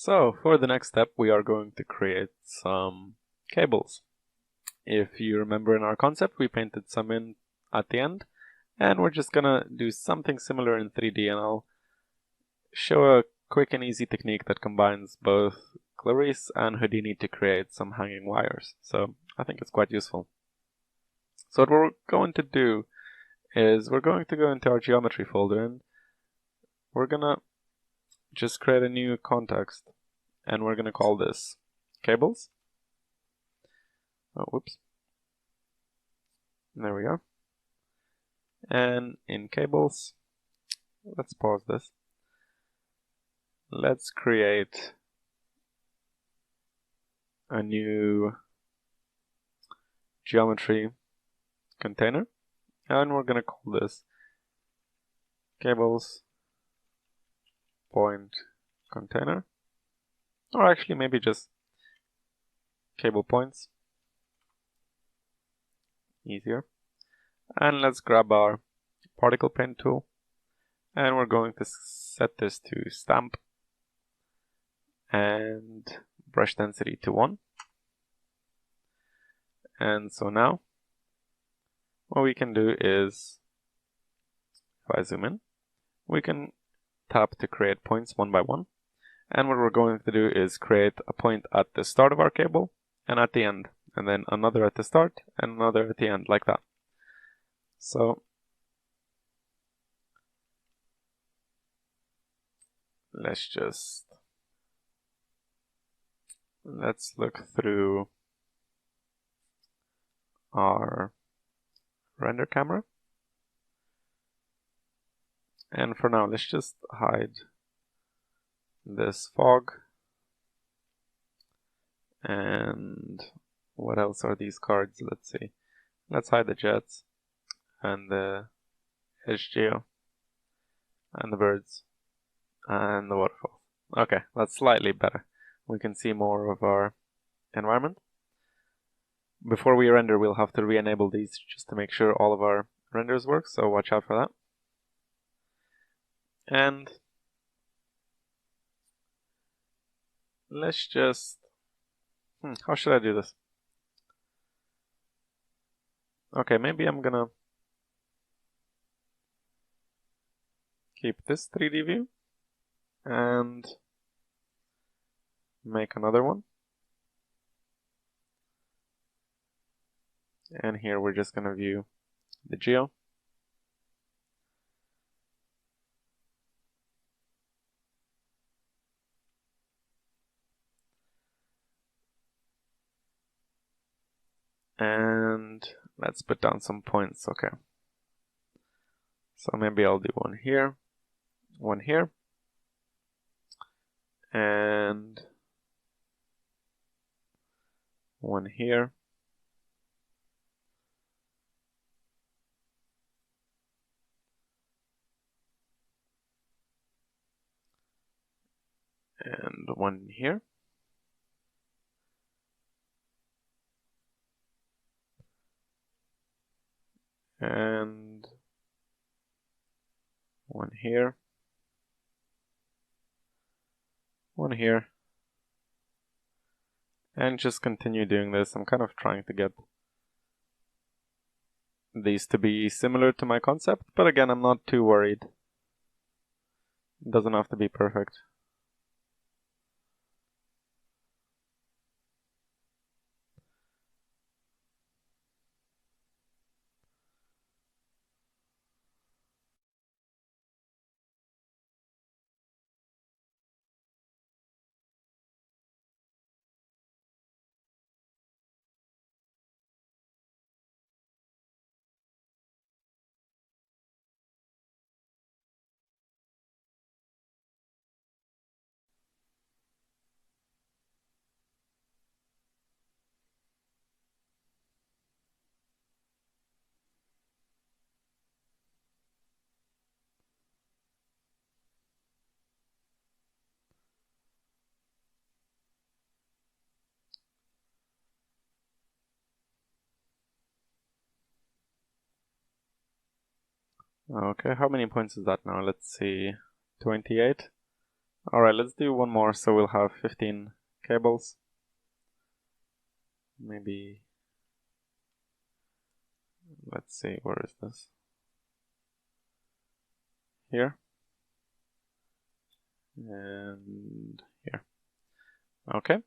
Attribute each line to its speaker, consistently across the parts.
Speaker 1: So for the next step, we are going to create some cables. If you remember in our concept, we painted some in at the end, and we're just gonna do something similar in 3D, and I'll show a quick and easy technique that combines both Clarice and Houdini to create some hanging wires. So I think it's quite useful. So what we're going to do is we're going to go into our geometry folder, and we're gonna just create a new context, and we're gonna call this cables. Oh, whoops. There we go. And in cables, let's pause this. Let's create a new geometry container, and we're gonna call this cables point container, or actually maybe just cable points, easier. And let's grab our particle paint tool, and we're going to set this to stamp and brush density to 1. And so now what we can do is, if I zoom in, we can tap to create points one by one, and what we're going to do is create a point at the start of our cable and at the end, and then another at the start and another at the end, like that. So let's look through our render camera, and for now let's just hide this fog. And what else are these cards? Let's see. Let's hide the jets and the edge geo and the birds and the waterfall. Okay, that's slightly better. We can see more of our environment. Before we render, we'll have to re-enable these just to make sure all of our renders work, so watch out for that. And let's just... how should I do this? Okay, maybe I'm gonna keep this 3D view and make another one. And here we're just gonna view the geo. And let's put down some points. Okay. So maybe I'll do one here, and one here. And one here. And one here. One here. And just continue doing this. I'm kind of trying to get these to be similar to my concept, but again, I'm not too worried. It doesn't have to be perfect. Okay, how many points is that now? Let's see, 28. Alright, let's do one more so we'll have 15 cables. Maybe, let's see, where is this? Here. And here. Okay.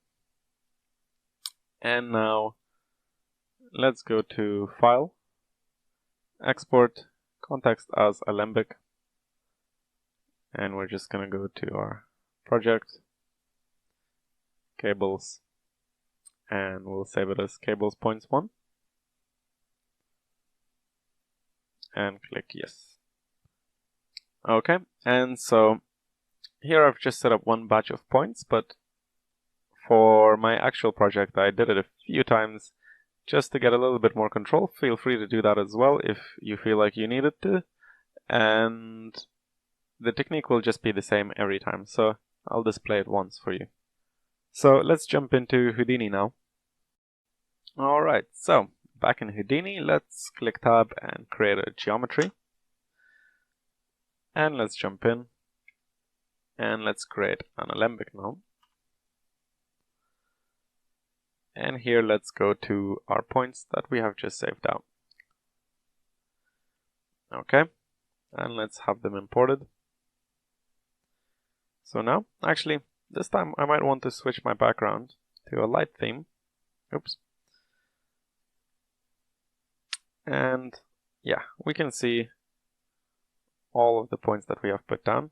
Speaker 1: And now let's go to File, Export, Context as Alembic. And we're just going to go to our project, cables, and we'll save it as cables points 1. And click yes. Okay, and so here I've just set up one batch of points, but for my actual project I did it a few times just to get a little bit more control. Feel free to do that as well if you feel like you need it to. And the technique will just be the same every time, so I'll display it once for you. So let's jump into Houdini now. Alright, so back in Houdini, let's click Tab and create a geometry. And let's jump in and let's create an alembic now. And here let's go to our points that we have just saved out. Okay, and let's have them imported. So now, actually, this time I might want to switch my background to a light theme. Oops. And yeah, we can see all of the points that we have put down.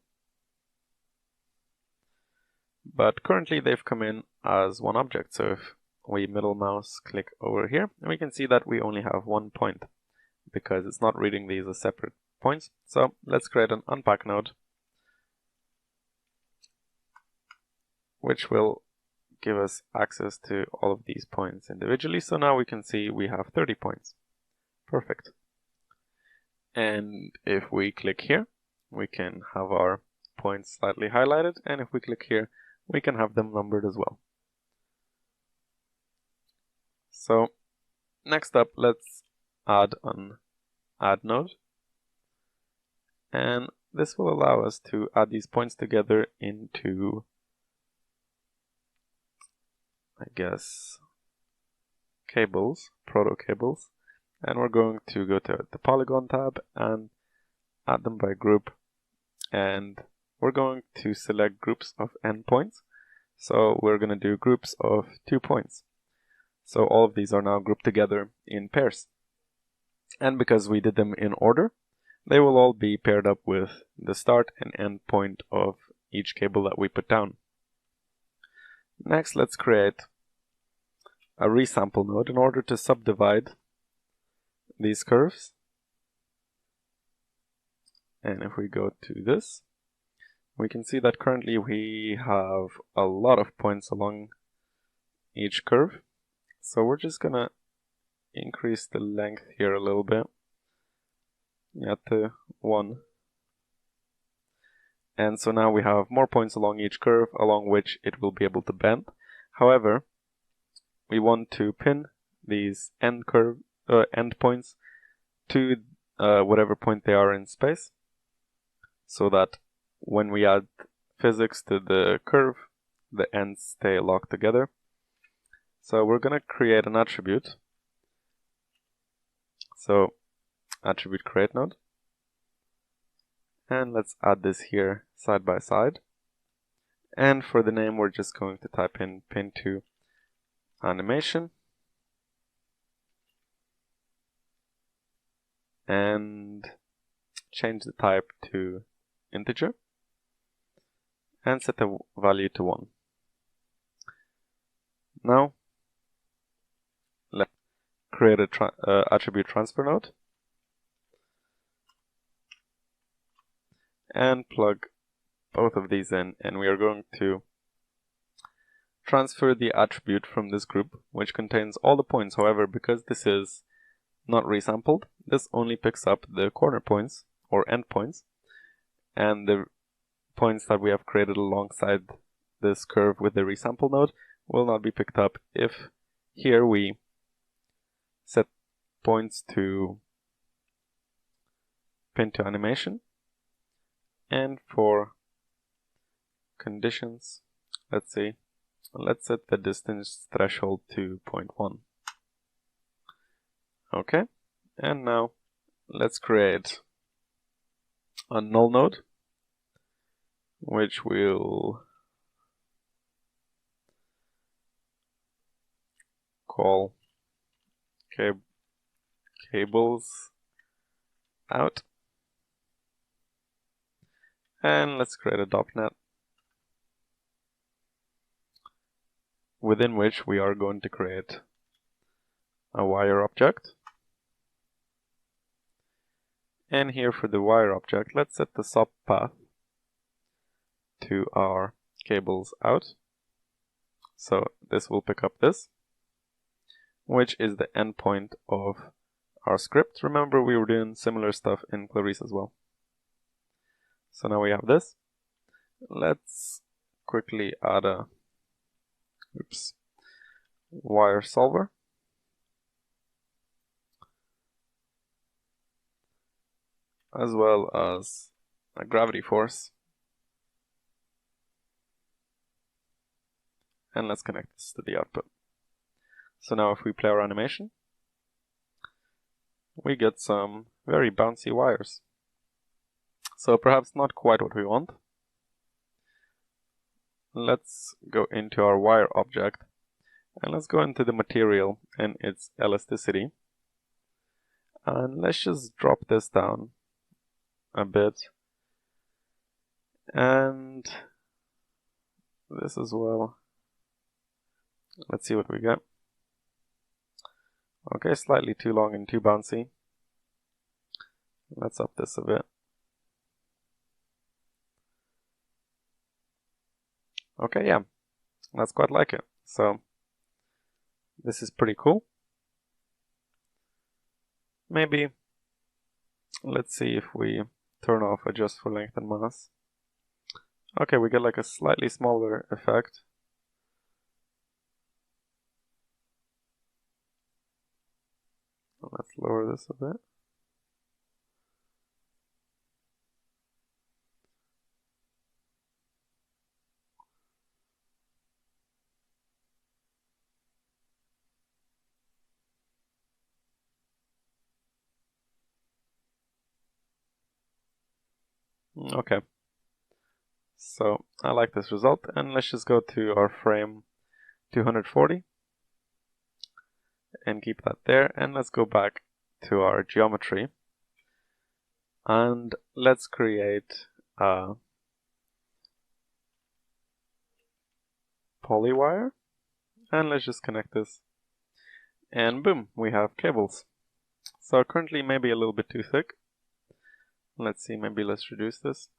Speaker 1: But currently they've come in as one object. So if we middle mouse click over here, we can see that we only have 1 point because it's not reading these as separate points. So let's create an unpack node, which will give us access to all of these points individually. So now we can see we have 30 points. Perfect. And if we click here, we can have our points slightly highlighted. And if we click here, we can have them numbered as well. So next up, let's add an add node. And this will allow us to add these points together into, I guess, cables, proto cables. And we're going to go to the polygon tab and add them by group. And we're going to select groups of n points. So we're going to do groups of 2 points. So all of these are now grouped together in pairs. And because we did them in order, they will all be paired up with the start and end point of each cable that we put down. Next, let's create a resample node in order to subdivide these curves. And if we go to this, we can see that currently we have a lot of points along each curve. So we're just gonna increase the length here a little bit. Yeah, to 1. And so now we have more points along each curve along which it will be able to bend. However, we want to pin these end points to whatever point they are in space, so that when we add physics to the curve, the ends stay locked together. So we're going to create an attribute. So attribute create node. And let's add this here side by side. And for the name, we're just going to type in pin to animation. And change the type to integer. And set the value to 1. Now, let's create a attribute transfer node. And plug both of these in, and we are going to transfer the attribute from this group, which contains all the points. However, because this is not resampled, this only picks up the corner points or end points, and the points that we have created alongside this curve with the resample node will not be picked up if here we set points to pin to animation. And for conditions. Let's see. Let's set the distance threshold to 0.1. Okay, and now let's create a null node, which we'll call cables out. And let's create a .NET within which we are going to create a wire object. And here for the wire object, let's set the sub path to our cables out. So this will pick up this, which is the endpoint of our script. Remember, we were doing similar stuff in Clarice as well. So now we have this. Let's quickly add a wire solver. As well as a gravity force. And let's connect this to the output. So now if we play our animation, we get some very bouncy wires. So perhaps not quite what we want. Let's go into our wire object and let's go into the material and its elasticity. And let's just drop this down a bit. And this as well. Let's see what we get. Okay, slightly too long and too bouncy. Let's up this a bit. Okay, yeah, that's quite like it. So this is pretty cool. Maybe let's see if we turn off adjust for length and mass. Okay, we get like a slightly smaller effect. Let's lower this a bit. Okay, so I like this result, and let's just go to our frame 240 and keep that there, and let's go back to our geometry and let's create a polywire, and let's just connect this, and boom, we have cables. So currently maybe a little bit too thick. Let's see, maybe let's reduce this.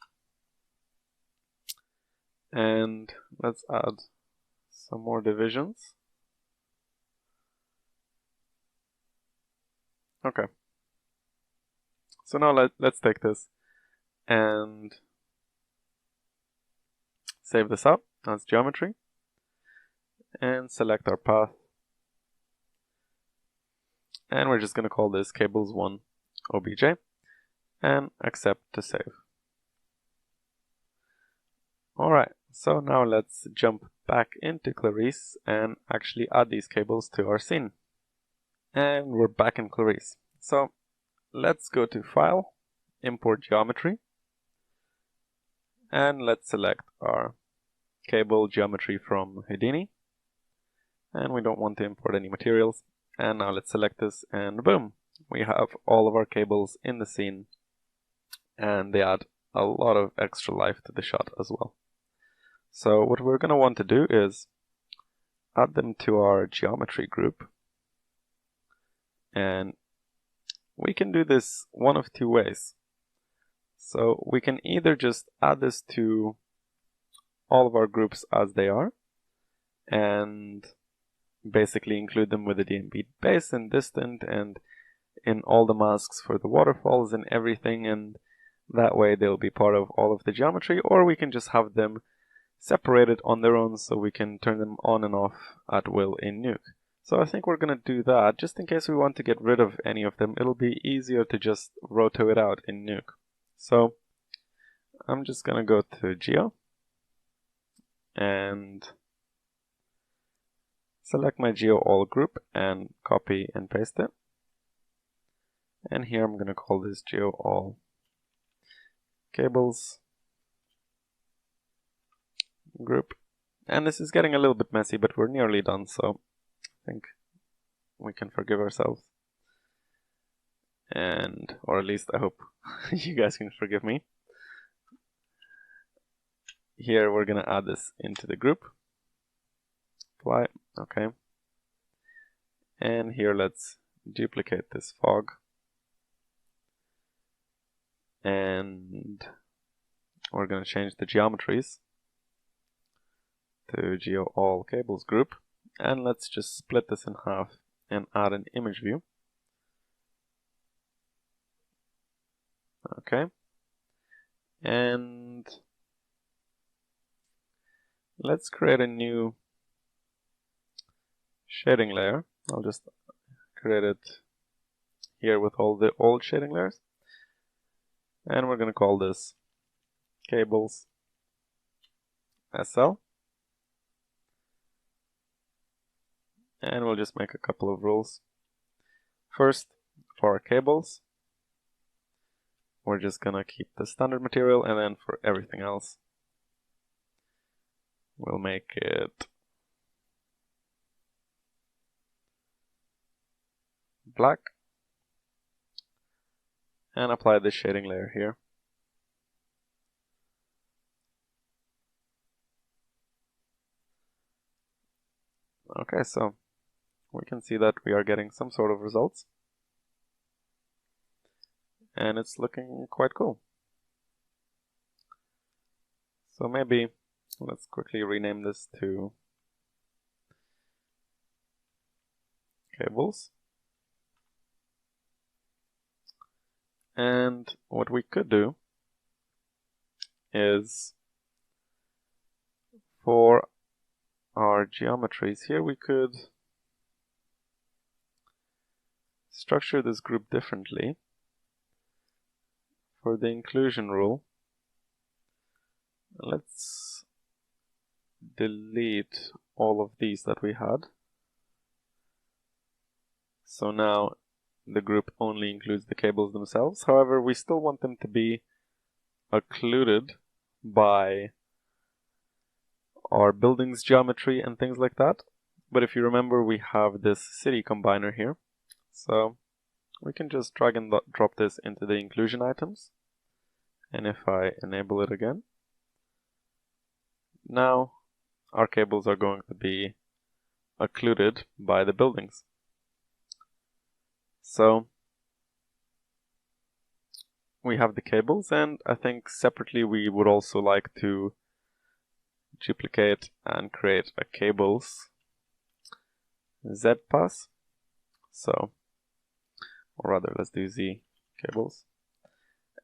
Speaker 1: And let's add some more divisions. Okay. So now let's take this and save this up as geometry and select our path. And we're just going to call this cables1 obj and accept to save. Alright, so now let's jump back into Clarice and actually add these cables to our scene. And we're back in Clarice. So let's go to File, Import Geometry, and let's select our cable geometry from Houdini. And we don't want to import any materials. And now let's select this, and boom, we have all of our cables in the scene, and they add a lot of extra life to the shot as well. So what we're going to want to do is add them to our geometry group, and we can do this one of two ways. So we can either just add this to all of our groups as they are and basically include them with the DMB base and distant and in all the masks for the waterfalls and everything, and that way they'll be part of all of the geometry, or we can just have them separated on their own so we can turn them on and off at will in Nuke. So I think we're going to do that just in case we want to get rid of any of them. It'll be easier to just roto it out in Nuke. So I'm just going to go to Geo and select my geo all group and copy and paste it. And here I'm going to call this geo all cables group. And this is getting a little bit messy, but we're nearly done, so I think we can forgive ourselves. And, or at least I hope you guys can forgive me. Here we're going to add this into the group. Apply, okay. And here let's duplicate this fog. And we're going to change the geometries to geo all cables group. And let's just split this in half and add an image view. Okay. And let's create a new shading layer. I'll just create it here with all the old shading layers. And we're going to call this cables SL. And we'll just make a couple of rules. First, for our cables, we're just going to keep the standard material, and then for everything else, we'll make it black. And apply the shading layer here. Okay, so we can see that we are getting some sort of results. And it's looking quite cool. So maybe let's quickly rename this to cables. And what we could do is, for our geometries here, we could structure this group differently. For the inclusion rule, let's delete all of these that we had. So now the group only includes the cables themselves. However, we still want them to be occluded by our building's geometry and things like that. But if you remember, we have this city combiner here. So we can just drag and drop this into the inclusion items. And if I enable it again, now our cables are going to be occluded by the buildings. So we have the cables, and I think separately we would also like to duplicate and create a cables Z pass. So, or rather, let's do Z cables.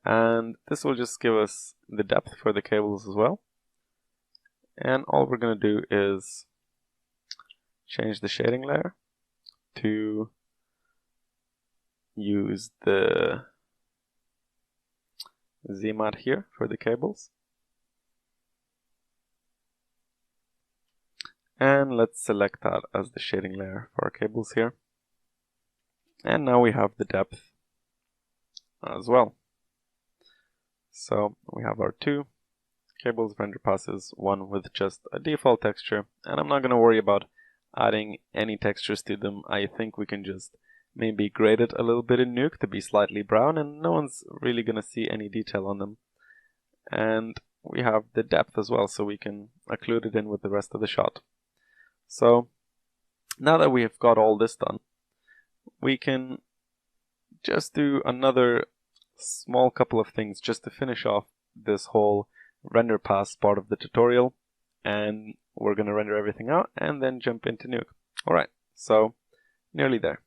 Speaker 1: And this will just give us the depth for the cables as well. And all we're going to do is change the shading layer to use the ZMAT here for the cables. And let's select that as the shading layer for our cables here. And now we have the depth as well. So we have our two cables render passes, one with just a default texture, and I'm not going to worry about adding any textures to them. I think we can just maybe grade it a little bit in Nuke to be slightly brown, and no one's really going to see any detail on them. And we have the depth as well, so we can occlude it in with the rest of the shot. So now that we have got all this done, we can just do another small couple of things just to finish off this whole render pass part of the tutorial, and we're going to render everything out and then jump into Nuke. Alright, so nearly there.